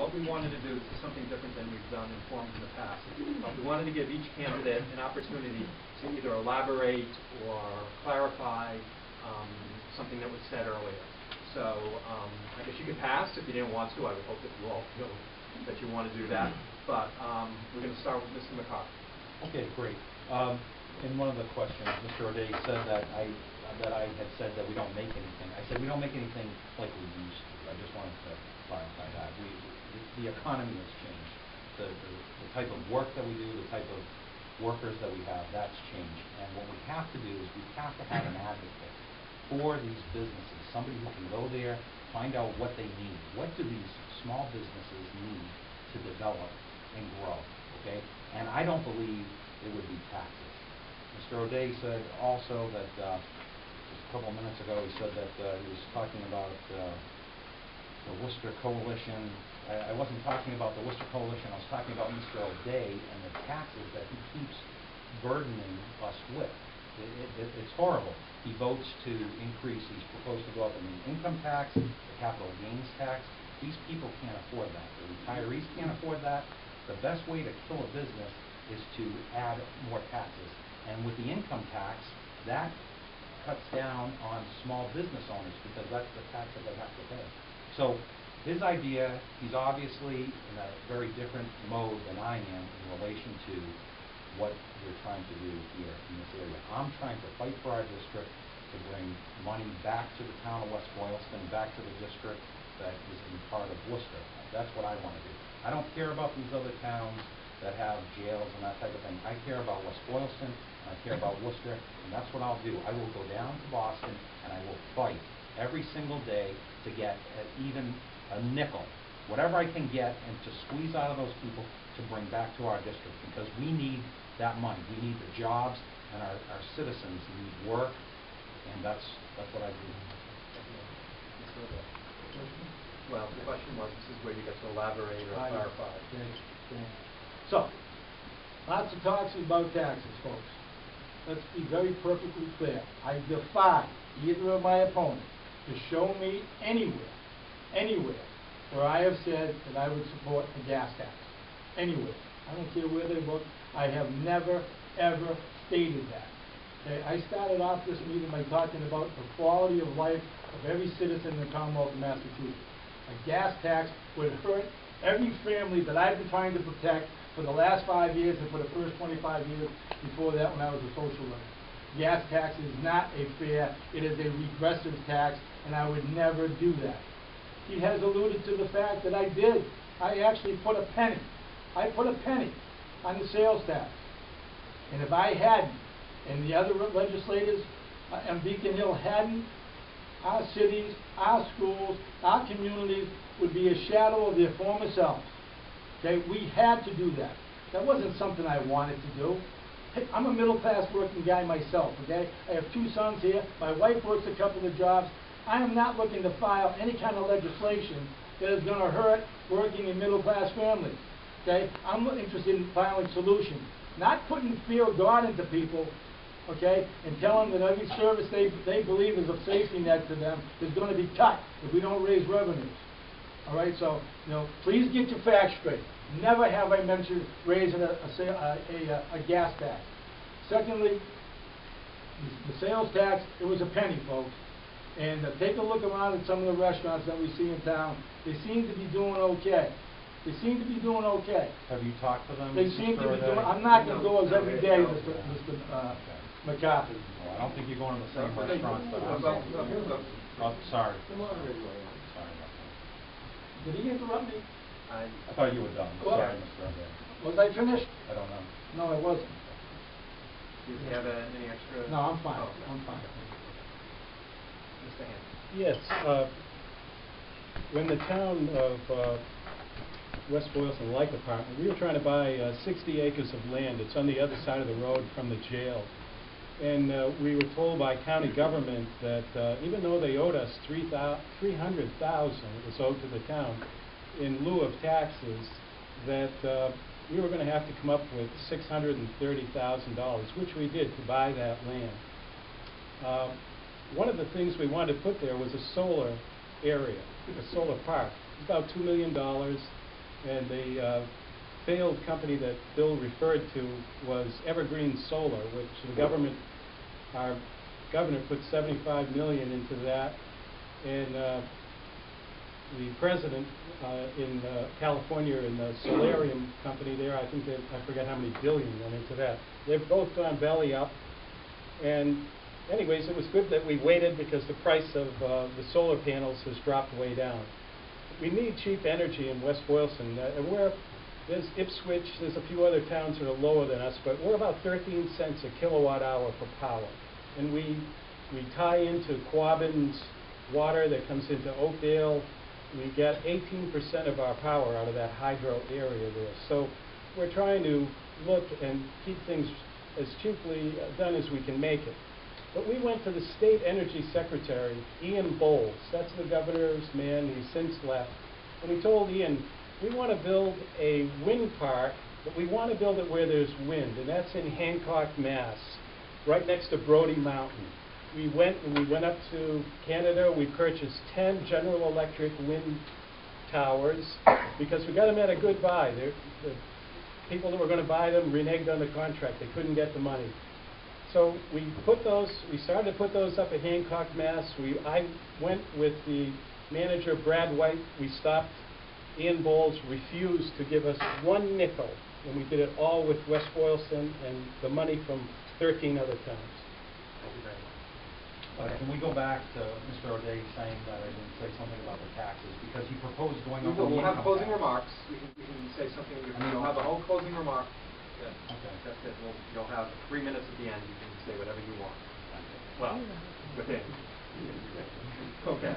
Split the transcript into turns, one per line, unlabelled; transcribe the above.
what we wanted to do is something different than we've done in forums in the past. We wanted to give each candidate an opportunity to either elaborate or clarify something that was said earlier. So I guess you could pass if you didn't want to. I would hope that you all feel that you want to do that. But we're going to start with Mr. McCarthy.
Okay, great. In one of the questions, Mr. O'Day said that I had said that we don't make anything. I said we don't make anything like we used to. I just wanted to clarify that. The economy has changed. The type of work that we do, the type of workers that we have, that's changed. And what we have to do is we have to have an advocate for these businesses, somebody who can go there, find out what they need. What do these small businesses need to develop and grow, okay? And I don't believe it would be taxes. Mr. O'Day said also that, just a couple of minutes ago, he said that he was talking about the Worcester Coalition. I wasn't talking about the Worcester Coalition, I was talking about Mr. O'Day and the taxes that he keeps burdening us with. It's horrible. He votes to increase, he's proposed to go up in the income tax, the capital gains tax. These people can't afford that. The retirees can't afford that. The best way to kill a business is to add more taxes. And with the income tax, that cuts down on small business owners because that's the tax that they have to pay. So his idea, he's obviously in a very different mode than I am in relation to what we're trying to do here in this area. I'm trying to fight for our district to bring money back to the town of West Boylston, back to the district that is in part of Worcester. That's what I want to do. I don't care about these other towns that have jails and that type of thing. I care about West Boylston, I care about Worcester, and that's what I'll do. I will go down to Boston and I will fight every single day to get even a nickel, whatever I can get, and to squeeze out of those people to bring back to our district, because we need that money. We need the jobs, and our citizens need work, and that's what I do.
Well, the question was, this is where you get to elaborate or clarify.
So, lots of talks about taxes, folks. Let's be very perfectly clear. I defy either of my opponents to show me anywhere where I have said that I would support a gas tax. Anywhere. I don't care where they look. I have never, ever stated that. Okay? I started off this meeting by talking about the quality of life of every citizen in the Commonwealth of Massachusetts. A gas tax would hurt every family that I've been trying to protect for the last 5 years and for the first 25 years before that when I was a social worker. Gas tax is not a fair, it is a regressive tax, and I would never do that. He has alluded to the fact that I did. I actually put a penny. I put a penny on the sales tax. And if I hadn't, and the other legislators and Beacon Hill hadn't, our cities, our schools, our communities would be a shadow of their former selves. Okay, we had to do that. That wasn't something I wanted to do. Hey, I'm a middle-class working guy myself, okay? I have 2 sons here. My wife works a couple of jobs. I am not looking to file any kind of legislation that is going to hurt working in middle-class families, okay? I'm interested in filing solutions, not putting fear of God into people, okay, and telling them that every service they believe is a safety net to them is going to be cut if we don't raise revenues. All right, so, please get your facts straight. Never have I mentioned raising a gas tax. Secondly, the sales tax, it was a penny, folks. And take a look around at some of the restaurants that we see in town. They seem to be doing okay. They seem to be doing okay.
Have you talked to them?
They seem to be doing. I'm knocking doors every day, Mr. McCarthy.
Well, I don't think you're going to the same restaurants that I'm going to. Oh, sorry.
Did he interrupt me?
I thought you were done. Sorry, Mr. O'Day.
Was I finished?
I don't know.
No, I wasn't.
Do you have any extra?
No, I'm fine. I'm fine.
Mr. Handy.
Yes. When the town of West Boylston Light Department, we were trying to buy 60 acres of land. It's on the other side of the road from the jail. And we were told by county government that even though they owed us $300,000, it was owed to the town, in lieu of taxes, that we were going to have to come up with $630,000, which we did to buy that land. One of the things we wanted to put there was a solar area, a solar park. It's about $2 million. And the failed company that Bill referred to was Evergreen Solar, which the government, our governor put $75 million into that, and the president in California, in the solarium company there, I think I forget how many billion went into that. They've both gone belly up, and anyways, it was good that we waited because the price of the solar panels has dropped way down. We need cheap energy in West Boylston. There's Ipswich, there's a few other towns that are lower than us, but we're about 13 cents a kilowatt hour for power. And we tie into Quabbin's water that comes into Oakdale. We get 18% of our power out of that hydro area there. So we're trying to look and keep things as cheaply done as we can make it. But we went to the state energy secretary, Ian Bowles. That's the governor's man. He's since left. And we told Ian, we want to build a wind park, but we want to build it where there's wind. And that's in Hancock, Mass, right next to Brody Mountain. We went up to Canada. We purchased 10 General Electric wind towers because we got them at a good buy. The people that were going to buy them reneged on the contract. They couldn't get the money. So we started to put those up at Hancock, Mass. I went with the manager, Brad White. We stopped. Ian Bowles refused to give us one nickel, and we did it all with West Boylston and the money from 13 other towns.
Thank you very much.
Can we go back to Mr. O'Day saying that I didn't say something about the taxes, because he proposed going up on the
We'll have
income
closing
tax.
remarks. We can say something. You'll have a whole closing remark. Yeah.
Okay.
That's it. You'll have 3 minutes at the end. You can say whatever you want. Well, within. Okay.